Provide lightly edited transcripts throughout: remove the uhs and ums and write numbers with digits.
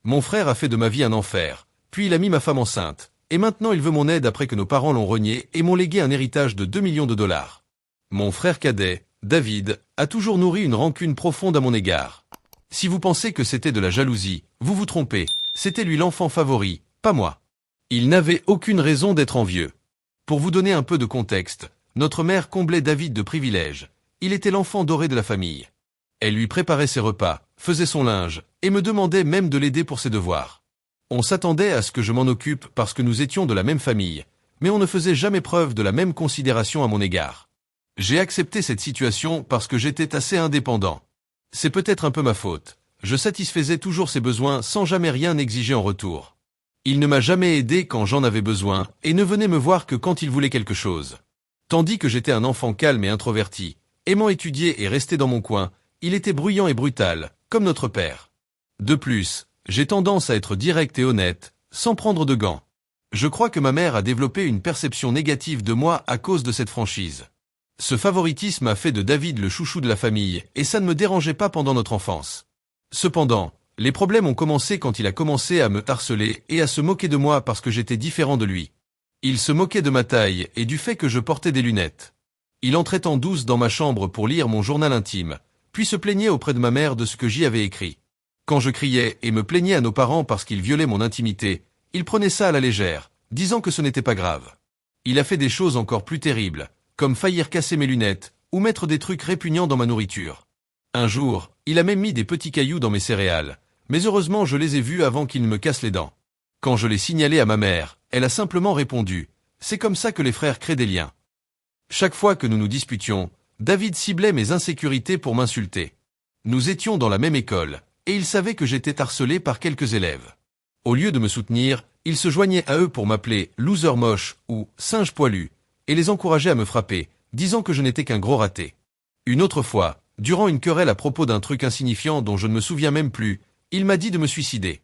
Mon frère a fait de ma vie un enfer, puis il a mis ma femme enceinte, et maintenant il veut mon aide après que nos parents l'ont renié et m'ont légué un héritage de 2 millions de dollars. Mon frère cadet, David, a toujours nourri une rancune profonde à mon égard. Si vous pensez que c'était de la jalousie, vous vous trompez, c'était lui l'enfant favori, pas moi. Il n'avait aucune raison d'être envieux. Pour vous donner un peu de contexte, notre mère comblait David de privilèges. Il était l'enfant doré de la famille. Elle lui préparait ses repas, faisait son linge, et me demandait même de l'aider pour ses devoirs. On s'attendait à ce que je m'en occupe parce que nous étions de la même famille, mais on ne faisait jamais preuve de la même considération à mon égard. J'ai accepté cette situation parce que j'étais assez indépendant. C'est peut-être un peu ma faute. Je satisfaisais toujours ses besoins sans jamais rien exiger en retour. Il ne m'a jamais aidé quand j'en avais besoin et ne venait me voir que quand il voulait quelque chose. Tandis que j'étais un enfant calme et introverti, aimant étudier et rester dans mon coin, il était bruyant et brutal, comme notre père. De plus, j'ai tendance à être direct et honnête, sans prendre de gants. Je crois que ma mère a développé une perception négative de moi à cause de cette franchise. Ce favoritisme a fait de David le chouchou de la famille, et ça ne me dérangeait pas pendant notre enfance. Cependant, les problèmes ont commencé quand il a commencé à me harceler et à se moquer de moi parce que j'étais différent de lui. Il se moquait de ma taille et du fait que je portais des lunettes. Il entrait en douce dans ma chambre pour lire mon journal intime, puis se plaignait auprès de ma mère de ce que j'y avais écrit. Quand je criais et me plaignais à nos parents parce qu'ils violaient mon intimité, il prenait ça à la légère, disant que ce n'était pas grave. Il a fait des choses encore plus terribles, comme faillir casser mes lunettes, ou mettre des trucs répugnants dans ma nourriture. Un jour, il a même mis des petits cailloux dans mes céréales, mais heureusement je les ai vus avant qu'il ne me casse les dents. Quand je l'ai signalé à ma mère, elle a simplement répondu « C'est comme ça que les frères créent des liens ». Chaque fois que nous nous disputions, David ciblait mes insécurités pour m'insulter. Nous étions dans la même école, et il savait que j'étais harcelé par quelques élèves. Au lieu de me soutenir, il se joignait à eux pour m'appeler « loser moche » ou « singe poilu », et les encourageait à me frapper, disant que je n'étais qu'un gros raté. Une autre fois, durant une querelle à propos d'un truc insignifiant dont je ne me souviens même plus, il m'a dit de me suicider.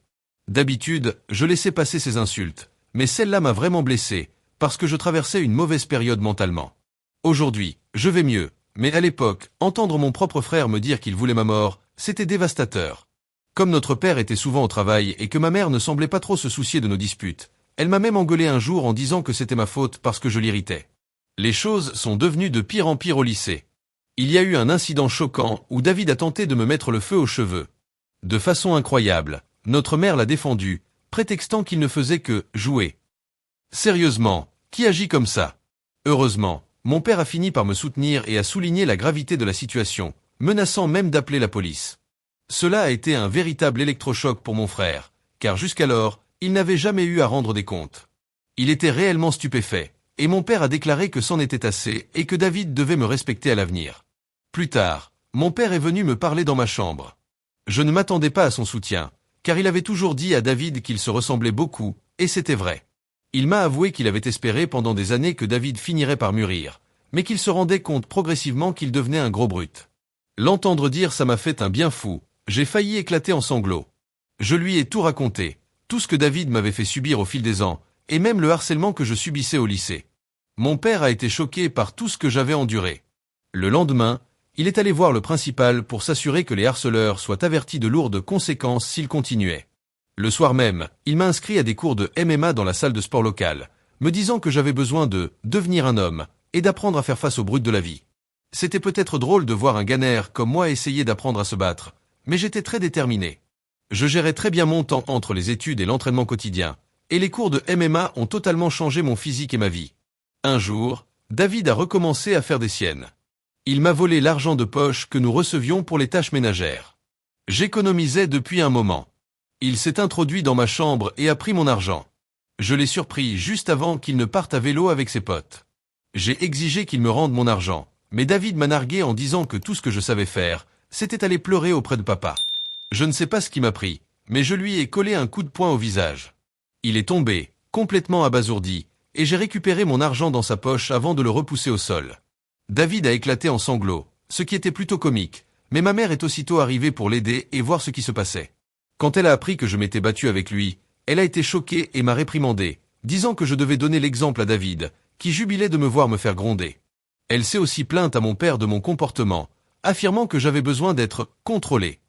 D'habitude, je laissais passer ces insultes, mais celle-là m'a vraiment blessé, parce que je traversais une mauvaise période mentalement. Aujourd'hui, je vais mieux, mais à l'époque, entendre mon propre frère me dire qu'il voulait ma mort, c'était dévastateur. Comme notre père était souvent au travail et que ma mère ne semblait pas trop se soucier de nos disputes, elle m'a même engueulé un jour en disant que c'était ma faute parce que je l'irritais. Les choses sont devenues de pire en pire au lycée. Il y a eu un incident choquant où David a tenté de me mettre le feu aux cheveux. De façon incroyable, notre mère l'a défendu, prétextant qu'il ne faisait que jouer. Sérieusement, qui agit comme ça? Heureusement, mon père a fini par me soutenir et a souligné la gravité de la situation, menaçant même d'appeler la police. Cela a été un véritable électrochoc pour mon frère, car jusqu'alors, il n'avait jamais eu à rendre des comptes. Il était réellement stupéfait, et mon père a déclaré que c'en était assez et que David devait me respecter à l'avenir. Plus tard, mon père est venu me parler dans ma chambre. Je ne m'attendais pas à son soutien, car il avait toujours dit à David qu'ils se ressemblaient beaucoup, et c'était vrai. Il m'a avoué qu'il avait espéré pendant des années que David finirait par mûrir, mais qu'il se rendait compte progressivement qu'il devenait un gros brute. L'entendre dire ça m'a fait un bien fou, j'ai failli éclater en sanglots. Je lui ai tout raconté, tout ce que David m'avait fait subir au fil des ans, et même le harcèlement que je subissais au lycée. Mon père a été choqué par tout ce que j'avais enduré. Le lendemain, il est allé voir le principal pour s'assurer que les harceleurs soient avertis de lourdes conséquences s'ils continuaient. Le soir même, il m'a inscrit à des cours de MMA dans la salle de sport locale, me disant que j'avais besoin de devenir un homme et d'apprendre à faire face aux brutes de la vie. C'était peut-être drôle de voir un gagnant comme moi essayer d'apprendre à se battre, mais j'étais très déterminé. Je gérais très bien mon temps entre les études et l'entraînement quotidien, et les cours de MMA ont totalement changé mon physique et ma vie. Un jour, David a recommencé à faire des siennes. Il m'a volé l'argent de poche que nous recevions pour les tâches ménagères. J'économisais depuis un moment. Il s'est introduit dans ma chambre et a pris mon argent. Je l'ai surpris juste avant qu'il ne parte à vélo avec ses potes. J'ai exigé qu'il me rende mon argent, mais David m'a nargué en disant que tout ce que je savais faire, c'était aller pleurer auprès de papa. Je ne sais pas ce qui m'a pris, mais je lui ai collé un coup de poing au visage. Il est tombé, complètement abasourdi, et j'ai récupéré mon argent dans sa poche avant de le repousser au sol. David a éclaté en sanglots, ce qui était plutôt comique, mais ma mère est aussitôt arrivée pour l'aider et voir ce qui se passait. Quand elle a appris que je m'étais battu avec lui, elle a été choquée et m'a réprimandé, disant que je devais donner l'exemple à David, qui jubilait de me voir me faire gronder. Elle s'est aussi plainte à mon père de mon comportement, affirmant que j'avais besoin d'être contrôlé.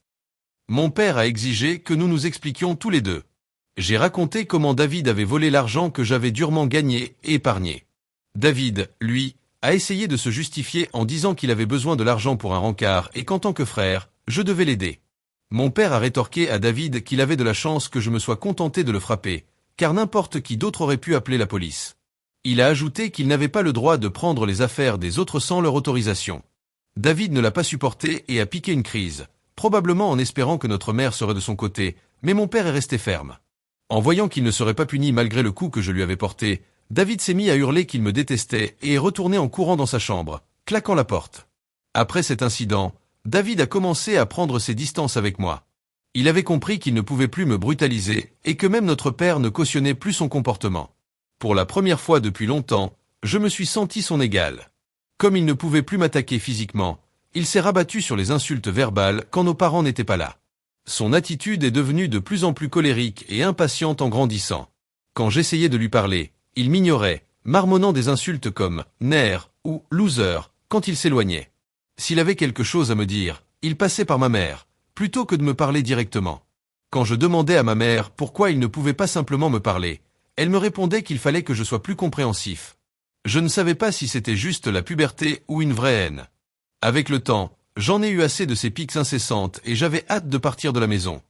Mon père a exigé que nous nous expliquions tous les deux. J'ai raconté comment David avait volé l'argent que j'avais durement gagné et épargné. David, lui, a essayé de se justifier en disant qu'il avait besoin de l'argent pour un rencard et qu'en tant que frère, je devais l'aider. Mon père a rétorqué à David qu'il avait de la chance que je me sois contenté de le frapper, car n'importe qui d'autre aurait pu appeler la police. Il a ajouté qu'il n'avait pas le droit de prendre les affaires des autres sans leur autorisation. David ne l'a pas supporté et a piqué une crise, probablement en espérant que notre mère serait de son côté, mais mon père est resté ferme. En voyant qu'il ne serait pas puni malgré le coup que je lui avais porté, David s'est mis à hurler qu'il me détestait et est retourné en courant dans sa chambre, claquant la porte. Après cet incident, David a commencé à prendre ses distances avec moi. Il avait compris qu'il ne pouvait plus me brutaliser et que même notre père ne cautionnait plus son comportement. Pour la première fois depuis longtemps, je me suis senti son égal. Comme il ne pouvait plus m'attaquer physiquement, il s'est rabattu sur les insultes verbales quand nos parents n'étaient pas là. Son attitude est devenue de plus en plus colérique et impatiente en grandissant. Quand j'essayais de lui parler, il m'ignorait, marmonnant des insultes comme « nerf » ou « loser » quand il s'éloignait. S'il avait quelque chose à me dire, il passait par ma mère, plutôt que de me parler directement. Quand je demandais à ma mère pourquoi il ne pouvait pas simplement me parler, elle me répondait qu'il fallait que je sois plus compréhensif. Je ne savais pas si c'était juste la puberté ou une vraie haine. Avec le temps, j'en ai eu assez de ces piques incessantes et j'avais hâte de partir de la maison.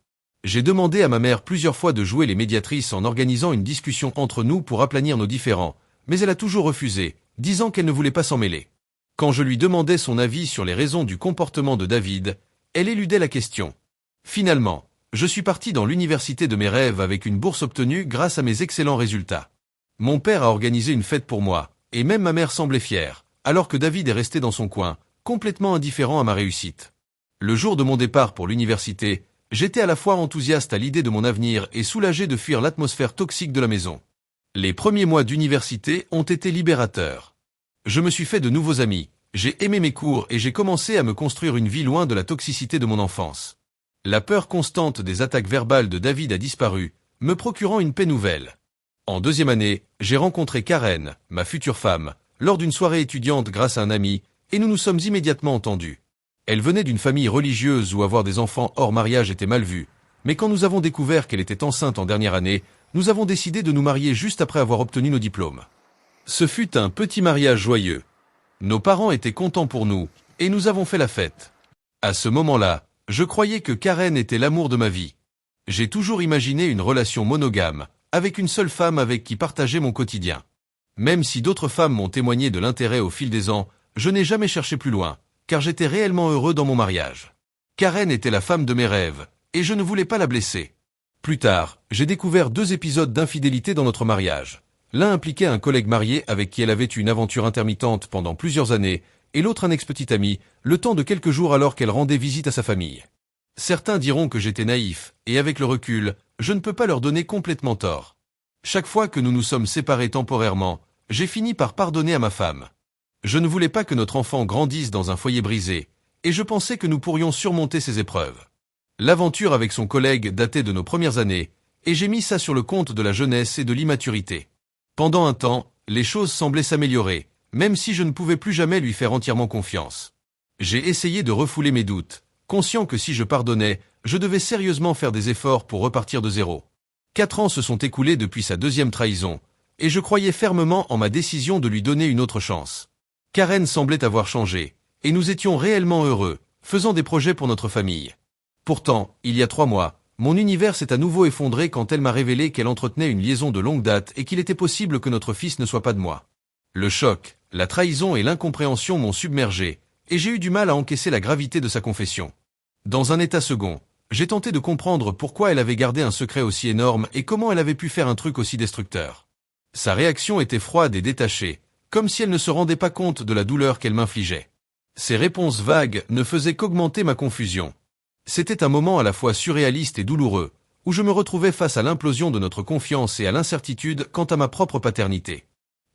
J'ai demandé à ma mère plusieurs fois de jouer les médiatrices en organisant une discussion entre nous pour aplanir nos différends, mais elle a toujours refusé, disant qu'elle ne voulait pas s'en mêler. Quand je lui demandais son avis sur les raisons du comportement de David, elle éludait la question. Finalement, je suis parti dans l'université de mes rêves avec une bourse obtenue grâce à mes excellents résultats. Mon père a organisé une fête pour moi, et même ma mère semblait fière, alors que David est resté dans son coin, complètement indifférent à ma réussite. Le jour de mon départ pour l'université, j'étais à la fois enthousiaste à l'idée de mon avenir et soulagé de fuir l'atmosphère toxique de la maison. Les premiers mois d'université ont été libérateurs. Je me suis fait de nouveaux amis, j'ai aimé mes cours et j'ai commencé à me construire une vie loin de la toxicité de mon enfance. La peur constante des attaques verbales de David a disparu, me procurant une paix nouvelle. En deuxième année, j'ai rencontré Karen, ma future femme, lors d'une soirée étudiante grâce à un ami, et nous nous sommes immédiatement entendus. Elle venait d'une famille religieuse où avoir des enfants hors mariage était mal vu, mais quand nous avons découvert qu'elle était enceinte en dernière année, nous avons décidé de nous marier juste après avoir obtenu nos diplômes. Ce fut un petit mariage joyeux. Nos parents étaient contents pour nous, et nous avons fait la fête. À ce moment-là, je croyais que Karen était l'amour de ma vie. J'ai toujours imaginé une relation monogame, avec une seule femme avec qui partager mon quotidien. Même si d'autres femmes m'ont témoigné de l'intérêt au fil des ans, je n'ai jamais cherché plus loin, car j'étais réellement heureux dans mon mariage. Karen était la femme de mes rêves, et je ne voulais pas la blesser. Plus tard, j'ai découvert 2 épisodes d'infidélité dans notre mariage. L'un impliquait un collègue marié avec qui elle avait eu une aventure intermittente pendant plusieurs années, et l'autre un ex-petit ami, le temps de quelques jours alors qu'elle rendait visite à sa famille. Certains diront que j'étais naïf, et avec le recul, je ne peux pas leur donner complètement tort. Chaque fois que nous nous sommes séparés temporairement, j'ai fini par pardonner à ma femme. Je ne voulais pas que notre enfant grandisse dans un foyer brisé, et je pensais que nous pourrions surmonter ces épreuves. L'aventure avec son collègue datait de nos premières années, et j'ai mis ça sur le compte de la jeunesse et de l'immaturité. Pendant un temps, les choses semblaient s'améliorer, même si je ne pouvais plus jamais lui faire entièrement confiance. J'ai essayé de refouler mes doutes, conscient que si je pardonnais, je devais sérieusement faire des efforts pour repartir de zéro. 4 ans se sont écoulés depuis sa 2e trahison, et je croyais fermement en ma décision de lui donner une autre chance. Karen semblait avoir changé, et nous étions réellement heureux, faisant des projets pour notre famille. Pourtant, il y a 3 mois, mon univers s'est à nouveau effondré quand elle m'a révélé qu'elle entretenait une liaison de longue date et qu'il était possible que notre fils ne soit pas de moi. Le choc, la trahison et l'incompréhension m'ont submergé, et j'ai eu du mal à encaisser la gravité de sa confession. Dans un état second, j'ai tenté de comprendre pourquoi elle avait gardé un secret aussi énorme et comment elle avait pu faire un truc aussi destructeur. Sa réaction était froide et détachée, comme si elle ne se rendait pas compte de la douleur qu'elle m'infligeait. Ses réponses vagues ne faisaient qu'augmenter ma confusion. C'était un moment à la fois surréaliste et douloureux, où je me retrouvais face à l'implosion de notre confiance et à l'incertitude quant à ma propre paternité.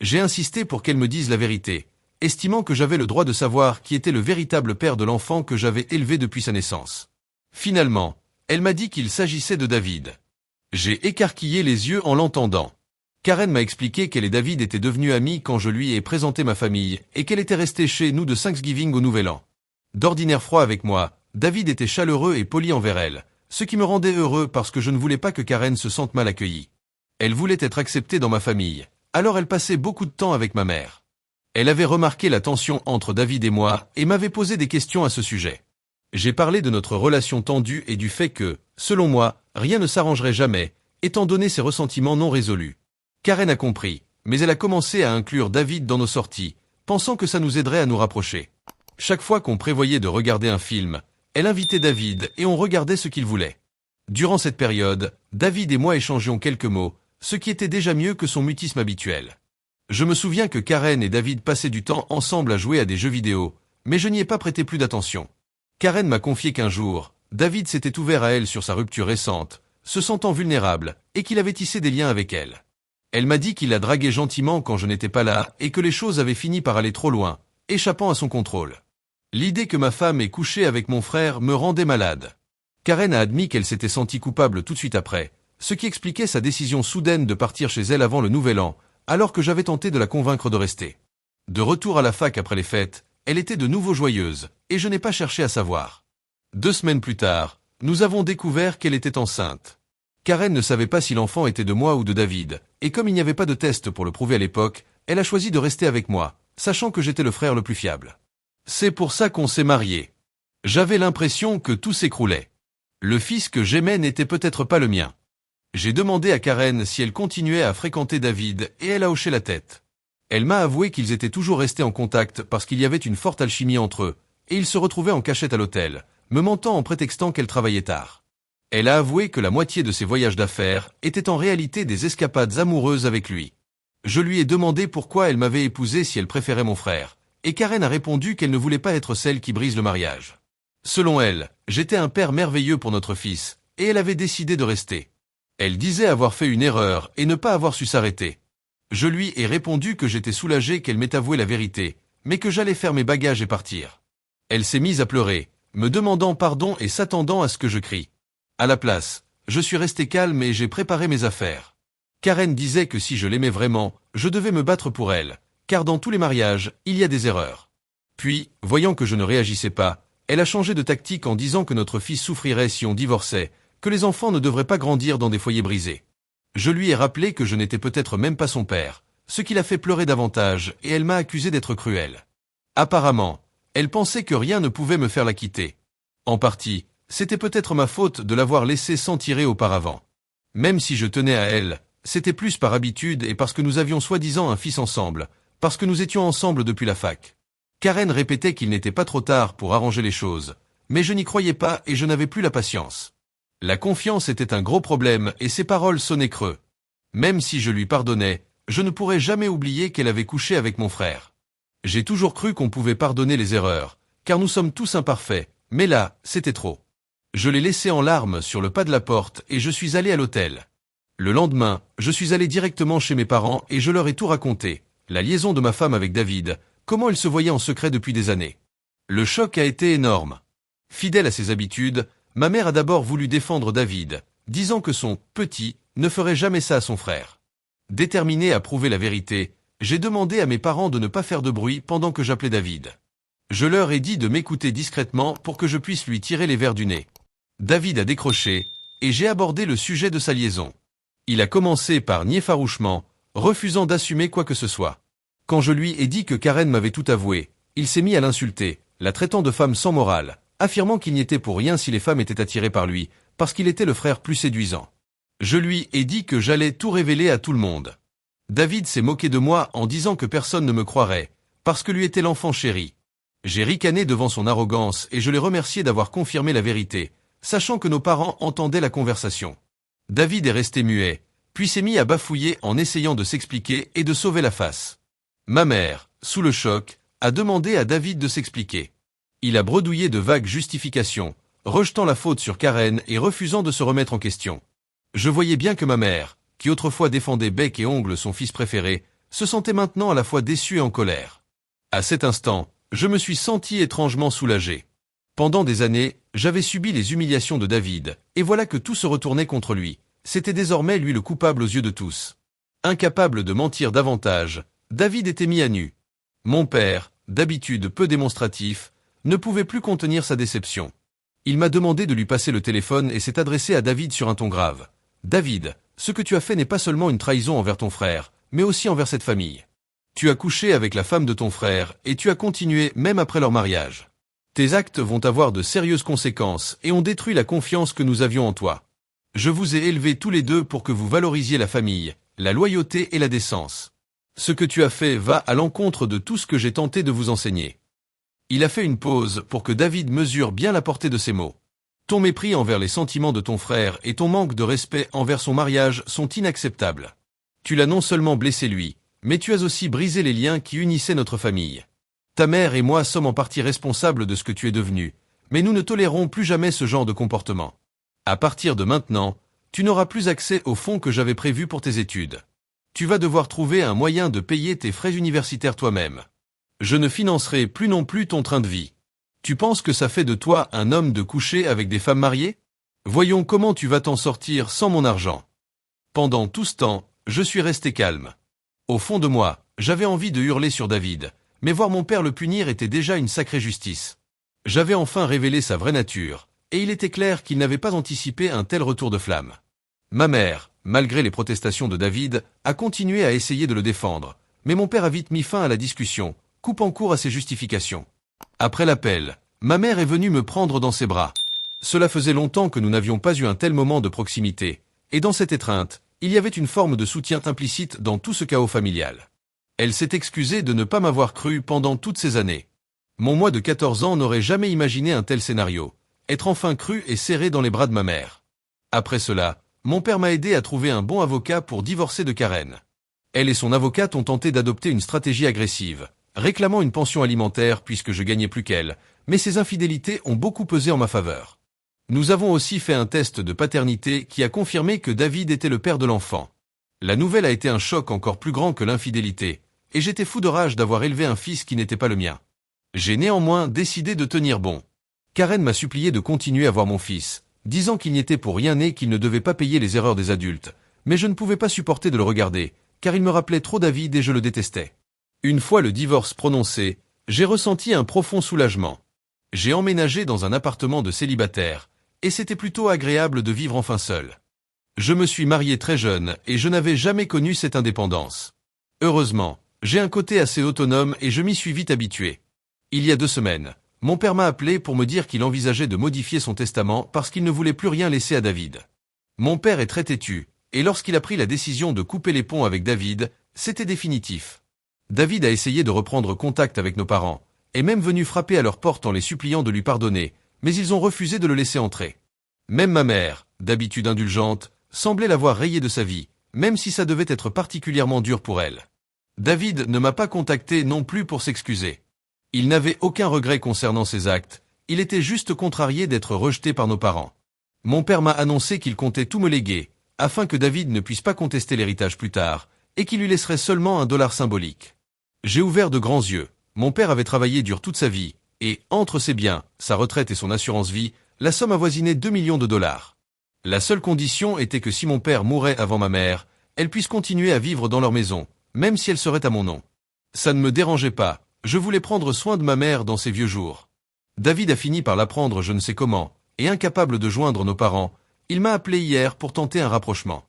J'ai insisté pour qu'elle me dise la vérité, estimant que j'avais le droit de savoir qui était le véritable père de l'enfant que j'avais élevé depuis sa naissance. Finalement, elle m'a dit qu'il s'agissait de David. J'ai écarquillé les yeux en l'entendant. Karen m'a expliqué qu'elle et David étaient devenus amis quand je lui ai présenté ma famille et qu'elle était restée chez nous de Thanksgiving au Nouvel An. D'ordinaire froid avec moi, David était chaleureux et poli envers elle, ce qui me rendait heureux parce que je ne voulais pas que Karen se sente mal accueillie. Elle voulait être acceptée dans ma famille, alors elle passait beaucoup de temps avec ma mère. Elle avait remarqué la tension entre David et moi et m'avait posé des questions à ce sujet. J'ai parlé de notre relation tendue et du fait que, selon moi, rien ne s'arrangerait jamais, étant donné ses ressentiments non résolus. Karen a compris, mais elle a commencé à inclure David dans nos sorties, pensant que ça nous aiderait à nous rapprocher. Chaque fois qu'on prévoyait de regarder un film, elle invitait David et on regardait ce qu'il voulait. Durant cette période, David et moi échangions quelques mots, ce qui était déjà mieux que son mutisme habituel. Je me souviens que Karen et David passaient du temps ensemble à jouer à des jeux vidéo, mais je n'y ai pas prêté plus d'attention. Karen m'a confié qu'un jour, David s'était ouvert à elle sur sa rupture récente, se sentant vulnérable, et qu'il avait tissé des liens avec elle. Elle m'a dit qu'il la draguait gentiment quand je n'étais pas là et que les choses avaient fini par aller trop loin, échappant à son contrôle. L'idée que ma femme ait couché avec mon frère me rendait malade. Karen a admis qu'elle s'était sentie coupable tout de suite après, ce qui expliquait sa décision soudaine de partir chez elle avant le nouvel an, alors que j'avais tenté de la convaincre de rester. De retour à la fac après les fêtes, elle était de nouveau joyeuse, et je n'ai pas cherché à savoir. 2 semaines plus tard, nous avons découvert qu'elle était enceinte. Karen ne savait pas si l'enfant était de moi ou de David, et comme il n'y avait pas de test pour le prouver à l'époque, elle a choisi de rester avec moi, sachant que j'étais le frère le plus fiable. C'est pour ça qu'on s'est mariés. J'avais l'impression que tout s'écroulait. Le fils que j'aimais n'était peut-être pas le mien. J'ai demandé à Karen si elle continuait à fréquenter David et elle a hoché la tête. Elle m'a avoué qu'ils étaient toujours restés en contact parce qu'il y avait une forte alchimie entre eux, et ils se retrouvaient en cachette à l'hôtel, me mentant en prétextant qu'elle travaillait tard. Elle a avoué que la moitié de ses voyages d'affaires étaient en réalité des escapades amoureuses avec lui. Je lui ai demandé pourquoi elle m'avait épousé si elle préférait mon frère, et Karen a répondu qu'elle ne voulait pas être celle qui brise le mariage. Selon elle, j'étais un père merveilleux pour notre fils, et elle avait décidé de rester. Elle disait avoir fait une erreur et ne pas avoir su s'arrêter. Je lui ai répondu que j'étais soulagé qu'elle m'ait avoué la vérité, mais que j'allais faire mes bagages et partir. Elle s'est mise à pleurer, me demandant pardon et s'attendant à ce que je crie. À la place, je suis resté calme et j'ai préparé mes affaires. Karen disait que si je l'aimais vraiment, je devais me battre pour elle, car dans tous les mariages, il y a des erreurs. Puis, voyant que je ne réagissais pas, elle a changé de tactique en disant que notre fils souffrirait si on divorçait, que les enfants ne devraient pas grandir dans des foyers brisés. Je lui ai rappelé que je n'étais peut-être même pas son père, ce qui l'a fait pleurer davantage et elle m'a accusé d'être cruel. Apparemment, elle pensait que rien ne pouvait me faire la quitter. En partie, c'était peut-être ma faute de l'avoir laissée s'en tirer auparavant. Même si je tenais à elle, c'était plus par habitude et parce que nous avions soi-disant un fils ensemble, parce que nous étions ensemble depuis la fac. Karen répétait qu'il n'était pas trop tard pour arranger les choses, mais je n'y croyais pas et je n'avais plus la patience. La confiance était un gros problème et ses paroles sonnaient creux. Même si je lui pardonnais, je ne pourrais jamais oublier qu'elle avait couché avec mon frère. J'ai toujours cru qu'on pouvait pardonner les erreurs, car nous sommes tous imparfaits, mais là, c'était trop. Je l'ai laissé en larmes sur le pas de la porte et je suis allé à l'hôtel. Le lendemain, je suis allé directement chez mes parents et je leur ai tout raconté, la liaison de ma femme avec David, comment elle se voyait en secret depuis des années. Le choc a été énorme. Fidèle à ses habitudes, ma mère a d'abord voulu défendre David, disant que son « petit » ne ferait jamais ça à son frère. Déterminé à prouver la vérité, j'ai demandé à mes parents de ne pas faire de bruit pendant que j'appelais David. Je leur ai dit de m'écouter discrètement pour que je puisse lui tirer les vers du nez. David a décroché, et j'ai abordé le sujet de sa liaison. Il a commencé par nier farouchement, refusant d'assumer quoi que ce soit. Quand je lui ai dit que Karen m'avait tout avoué, il s'est mis à l'insulter, la traitant de femme sans morale, affirmant qu'il n'y était pour rien si les femmes étaient attirées par lui, parce qu'il était le frère plus séduisant. Je lui ai dit que j'allais tout révéler à tout le monde. David s'est moqué de moi en disant que personne ne me croirait, parce que lui était l'enfant chéri. J'ai ricané devant son arrogance et je l'ai remercié d'avoir confirmé la vérité, sachant que nos parents entendaient la conversation. David est resté muet, puis s'est mis à bafouiller en essayant de s'expliquer et de sauver la face. Ma mère, sous le choc, a demandé à David de s'expliquer. Il a bredouillé de vagues justifications, rejetant la faute sur Karen et refusant de se remettre en question. Je voyais bien que ma mère, qui autrefois défendait bec et ongles son fils préféré, se sentait maintenant à la fois déçue et en colère. À cet instant, je me suis senti étrangement soulagé. Pendant des années, j'avais subi les humiliations de David, et voilà que tout se retournait contre lui. C'était désormais lui le coupable aux yeux de tous. Incapable de mentir davantage, David était mis à nu. Mon père, d'habitude peu démonstratif, ne pouvait plus contenir sa déception. Il m'a demandé de lui passer le téléphone et s'est adressé à David sur un ton grave. David, ce que tu as fait n'est pas seulement une trahison envers ton frère, mais aussi envers cette famille. Tu as couché avec la femme de ton frère et tu as continué même après leur mariage. Tes actes vont avoir de sérieuses conséquences et ont détruit la confiance que nous avions en toi. Je vous ai élevés tous les deux pour que vous valorisiez la famille, la loyauté et la décence. Ce que tu as fait va à l'encontre de tout ce que j'ai tenté de vous enseigner. Il a fait une pause pour que David mesure bien la portée de ses mots. Ton mépris envers les sentiments de ton frère et ton manque de respect envers son mariage sont inacceptables. Tu l'as non seulement blessé lui, mais tu as aussi brisé les liens qui unissaient notre famille. Ta mère et moi sommes en partie responsables de ce que tu es devenu, mais nous ne tolérons plus jamais ce genre de comportement. À partir de maintenant, tu n'auras plus accès aux fonds que j'avais prévus pour tes études. Tu vas devoir trouver un moyen de payer tes frais universitaires toi-même. Je ne financerai plus non plus ton train de vie. Tu penses que ça fait de toi un homme de coucher avec des femmes mariées? Voyons comment tu vas t'en sortir sans mon argent. Pendant tout ce temps, je suis resté calme. Au fond de moi, j'avais envie de hurler sur David, mais voir mon père le punir était déjà une sacrée justice. J'avais enfin révélé sa vraie nature, et il était clair qu'il n'avait pas anticipé un tel retour de flamme. Ma mère, malgré les protestations de David, a continué à essayer de le défendre, mais mon père a vite mis fin à la discussion, coupant court à ses justifications. Après l'appel, ma mère est venue me prendre dans ses bras. Cela faisait longtemps que nous n'avions pas eu un tel moment de proximité, et dans cette étreinte, il y avait une forme de soutien implicite dans tout ce chaos familial. Elle s'est excusée de ne pas m'avoir cru pendant toutes ces années. Mon moi de 14 ans n'aurait jamais imaginé un tel scénario, être enfin cru et serré dans les bras de ma mère. Après cela, mon père m'a aidé à trouver un bon avocat pour divorcer de Karen. Elle et son avocate ont tenté d'adopter une stratégie agressive, réclamant une pension alimentaire puisque je gagnais plus qu'elle, mais ces infidélités ont beaucoup pesé en ma faveur. Nous avons aussi fait un test de paternité qui a confirmé que David était le père de l'enfant. La nouvelle a été un choc encore plus grand que l'infidélité, et j'étais fou de rage d'avoir élevé un fils qui n'était pas le mien. J'ai néanmoins décidé de tenir bon. Karen m'a supplié de continuer à voir mon fils, disant qu'il n'y était pour rien né qu'il ne devait pas payer les erreurs des adultes, mais je ne pouvais pas supporter de le regarder, car il me rappelait trop David et je le détestais. Une fois le divorce prononcé, j'ai ressenti un profond soulagement. J'ai emménagé dans un appartement de célibataire, et c'était plutôt agréable de vivre enfin seul. Je me suis marié très jeune et je n'avais jamais connu cette indépendance. Heureusement, j'ai un côté assez autonome et je m'y suis vite habitué. Il y a 2 semaines, mon père m'a appelé pour me dire qu'il envisageait de modifier son testament parce qu'il ne voulait plus rien laisser à David. Mon père est très têtu, et lorsqu'il a pris la décision de couper les ponts avec David, c'était définitif. David a essayé de reprendre contact avec nos parents, est même venu frapper à leur porte en les suppliant de lui pardonner, mais ils ont refusé de le laisser entrer. Même ma mère, d'habitude indulgente, semblait l'avoir rayé de sa vie, même si ça devait être particulièrement dur pour elle. David ne m'a pas contacté non plus pour s'excuser. Il n'avait aucun regret concernant ses actes, il était juste contrarié d'être rejeté par nos parents. Mon père m'a annoncé qu'il comptait tout me léguer, afin que David ne puisse pas contester l'héritage plus tard, et qu'il lui laisserait seulement $1 symbolique. J'ai ouvert de grands yeux, mon père avait travaillé dur toute sa vie, et, entre ses biens, sa retraite et son assurance vie, la somme avoisinait $2 millions. La seule condition était que si mon père mourait avant ma mère, elle puisse continuer à vivre dans leur maison, même si elle serait à mon nom. Ça ne me dérangeait pas, je voulais prendre soin de ma mère dans ses vieux jours. David a fini par l'apprendre je ne sais comment, et incapable de joindre nos parents, il m'a appelé hier pour tenter un rapprochement.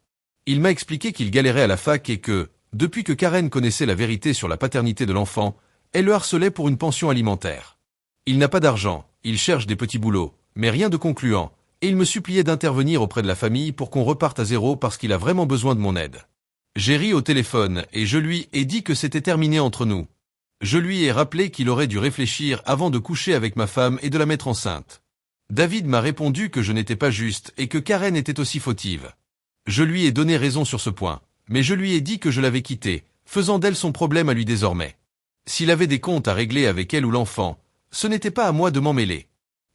Il m'a expliqué qu'il galérait à la fac et que, depuis que Karen connaissait la vérité sur la paternité de l'enfant, elle le harcelait pour une pension alimentaire. Il n'a pas d'argent, il cherche des petits boulots, mais rien de concluant, et il me suppliait d'intervenir auprès de la famille pour qu'on reparte à zéro parce qu'il a vraiment besoin de mon aide. J'ai ri au téléphone et je lui ai dit que c'était terminé entre nous. Je lui ai rappelé qu'il aurait dû réfléchir avant de coucher avec ma femme et de la mettre enceinte. David m'a répondu que je n'étais pas juste et que Karen était aussi fautive. Je lui ai donné raison sur ce point, mais je lui ai dit que je l'avais quittée, faisant d'elle son problème à lui désormais. S'il avait des comptes à régler avec elle ou l'enfant, ce n'était pas à moi de m'en mêler.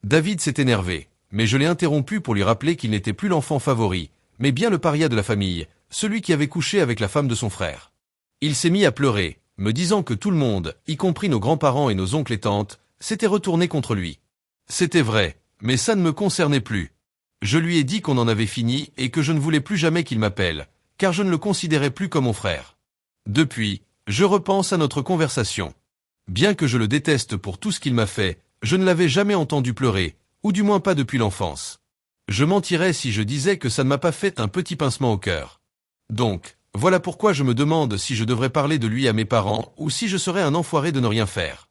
David s'est énervé, mais je l'ai interrompu pour lui rappeler qu'il n'était plus l'enfant favori, mais bien le paria de la famille, celui qui avait couché avec la femme de son frère. Il s'est mis à pleurer, me disant que tout le monde, y compris nos grands-parents et nos oncles et tantes, s'était retourné contre lui. C'était vrai, mais ça ne me concernait plus. Je lui ai dit qu'on en avait fini et que je ne voulais plus jamais qu'il m'appelle, car je ne le considérais plus comme mon frère. Depuis, je repense à notre conversation. Bien que je le déteste pour tout ce qu'il m'a fait, je ne l'avais jamais entendu pleurer, ou du moins pas depuis l'enfance. Je mentirais si je disais que ça ne m'a pas fait un petit pincement au cœur. Donc, voilà pourquoi je me demande si je devrais parler de lui à mes parents ou si je serais un enfoiré de ne rien faire.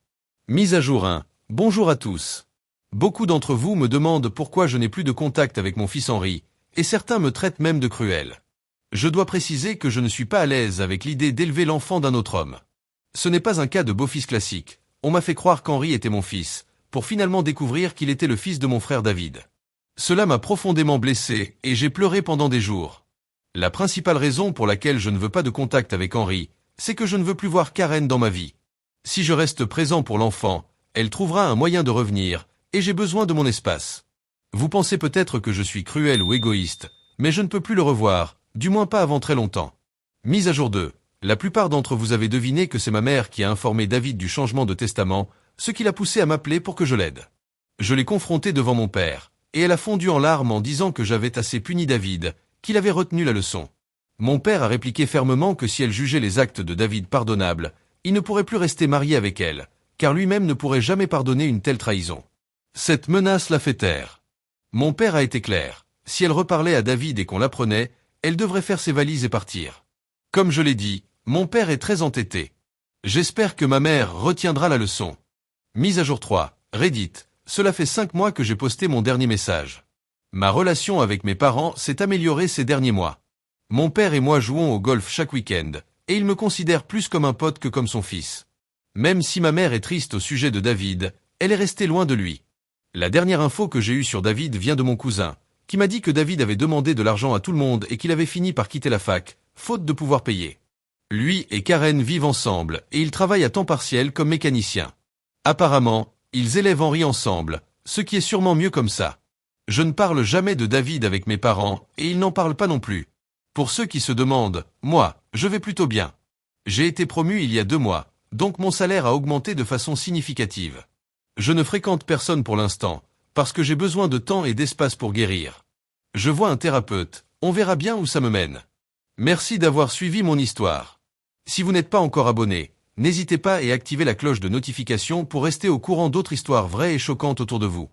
Mise à jour 1. Bonjour à tous. Beaucoup d'entre vous me demandent pourquoi je n'ai plus de contact avec mon fils Henri, et certains me traitent même de cruel. Je dois préciser que je ne suis pas à l'aise avec l'idée d'élever l'enfant d'un autre homme. Ce n'est pas un cas de beau-fils classique. On m'a fait croire qu'Henri était mon fils, pour finalement découvrir qu'il était le fils de mon frère David. Cela m'a profondément blessé, et j'ai pleuré pendant des jours. La principale raison pour laquelle je ne veux pas de contact avec Henri, c'est que je ne veux plus voir Karen dans ma vie. Si je reste présent pour l'enfant, elle trouvera un moyen de revenir, et j'ai besoin de mon espace. Vous pensez peut-être que je suis cruel ou égoïste, mais je ne peux plus le revoir, du moins pas avant très longtemps. Mise à jour 2. La plupart d'entre vous avez deviné que c'est ma mère qui a informé David du changement de testament, ce qui l'a poussé à m'appeler pour que je l'aide. Je l'ai confronté devant mon père, et elle a fondu en larmes en disant que j'avais assez puni David, qu'il avait retenu la leçon. Mon père a répliqué fermement que si elle jugeait les actes de David pardonnables, il ne pourrait plus rester marié avec elle, car lui-même ne pourrait jamais pardonner une telle trahison. Cette menace l'a fait taire. Mon père a été clair. Si elle reparlait à David et qu'on l'apprenait, elle devrait faire ses valises et partir. Comme je l'ai dit, mon père est très entêté. J'espère que ma mère retiendra la leçon. Mise à jour 3. Reddit. Cela fait 5 mois que j'ai posté mon dernier message. Ma relation avec mes parents s'est améliorée ces derniers mois. Mon père et moi jouons au golf chaque week-end, et il me considère plus comme un pote que comme son fils. Même si ma mère est triste au sujet de David, elle est restée loin de lui. La dernière info que j'ai eue sur David vient de mon cousin, qui m'a dit que David avait demandé de l'argent à tout le monde et qu'il avait fini par quitter la fac, faute de pouvoir payer. Lui et Karen vivent ensemble et ils travaillent à temps partiel comme mécaniciens. Apparemment, ils élèvent Henri ensemble, ce qui est sûrement mieux comme ça. Je ne parle jamais de David avec mes parents et ils n'en parlent pas non plus. Pour ceux qui se demandent, moi, je vais plutôt bien. J'ai été promu il y a 2 mois, donc mon salaire a augmenté de façon significative. Je ne fréquente personne pour l'instant, parce que j'ai besoin de temps et d'espace pour guérir. Je vois un thérapeute, on verra bien où ça me mène. Merci d'avoir suivi mon histoire. Si vous n'êtes pas encore abonné, n'hésitez pas et activez la cloche de notification pour rester au courant d'autres histoires vraies et choquantes autour de vous.